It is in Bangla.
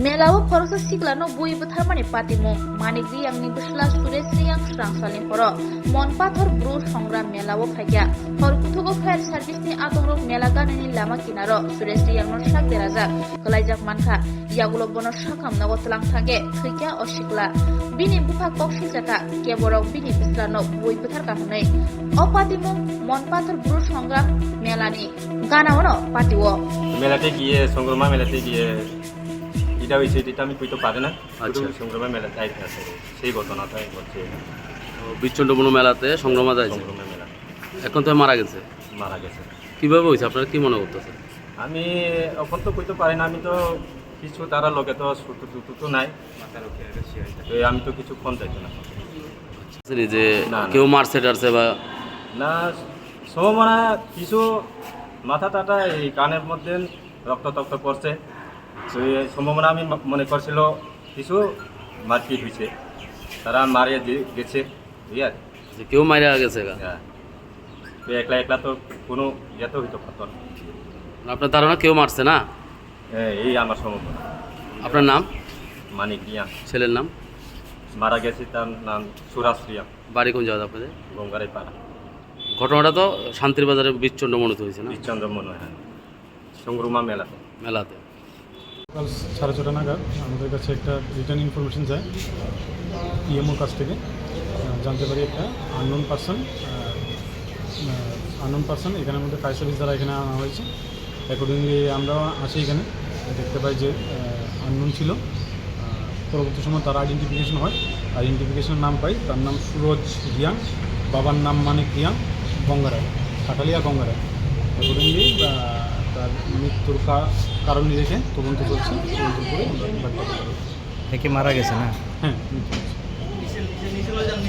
Melawo Porosa Siglano Bui Butharmani Patimo, Manik Yang Nibusla Suresh Yang Srang Salim Poro, Monpathor Bruce Hongra Melawo Phagia, Horkutugo Fire Service ni Atoro Melagan ni Lama Kinaro, Suresh Yang Noshak Deraza, Kalajak Manka, Yagulo Bono Shakam Nagotlang Thage, Thuika Oshikla, Bini Buka Kokshi Jaka, Keborok Bini Bislano Bui Butharkamune, Opatimo, Monpathor Bruce Hongra Melani, Ganaono, Patiwo. মেলাতে গিয়ে সংগ্রামা মেলাতে গিয়ে এটা হয়েছে যেটা আমি কইতে পারি না। আচ্ছা। সংগ্রামা মেলাতে আইতে আছে সেই ঘটনাটাই ঘটছে। বিচ্ছন্নবন মেলাতে সংগ্রামা যাইছে, সংগ্রামা মেলা এখন তো মারা গেছে। মারা গেছে। কিভাবে হয়েছে আপনারা কি মনে করতেছেন? আমি এখন তো কইতে পারি না, আমি তো কিছু তারা লোকে তো তো নাই, তো আমি তো কিছু ফোন চাইছি না। যে না, না। কেউ মারছে টারছে বা না সম্ভাবনা কিছু মাথা টাটা এই কানের মধ্যে রক্ত টক্ত পড়ছে, তো এই সম্ভাবনা আমি মনে করছিল কিছু মারপিট হয়েছে, তারা মারিয়ে গেছে ইয়ার। যে কেউ মারা গেছে গা। হ্যাঁ, তো একলা একলা তো কোনো ইয়ে তো হইতে পারত না। আপনার ধারণা কেউ মারছে না? এই আমার সম্ভাবনা। আপনার নাম? মানিক রিয়া। ছেলের নাম? মারা গেছে তার নাম সুরাজ রিয়া, বাড়ি কোন জায়গা আপনাদের? গঙ্গারাই পাড়া, ঘটনাটা তো শান্তির বাজারে বিচ্ছন্ন মনে হয়েছে না? ঈশ্বরচন্দ্র মনে হয় সংগ্রামা মেলাতে। মেলাতে সকাল 6:30 নাগাদ আমাদের কাছে একটা রিটার্ন ইনফরমেশন যায় ইএমওর কাছ থেকে। জানতে পারি একটা আননোন পার্সন এখানের মধ্যে ফায়ার সার্ভিস দ্বারা এখানে আনা হয়েছে। অ্যাকর্ডিংলি আমরা আসি, এখানে দেখতে পাই যে আননোন ছিল। পরবর্তী সময় তার আইডেন্টিফিকেশন হয়, আইডেন্টিফিকেশনের নাম পাই, তার নাম সুরজ রিয়াং, বাবার নাম মানিক রিয়াং, গঙ্গারায়, কাঠালিয়া গঙ্গারায়। অ্যাকর্ডিংলি তার মৃত্যুর কারণ দেখে তদন্ত চলছে, তদন্ত করে আমরা বাড়িতে একে মারা গেছে না? হ্যাঁ মৃত্যু হয়েছে।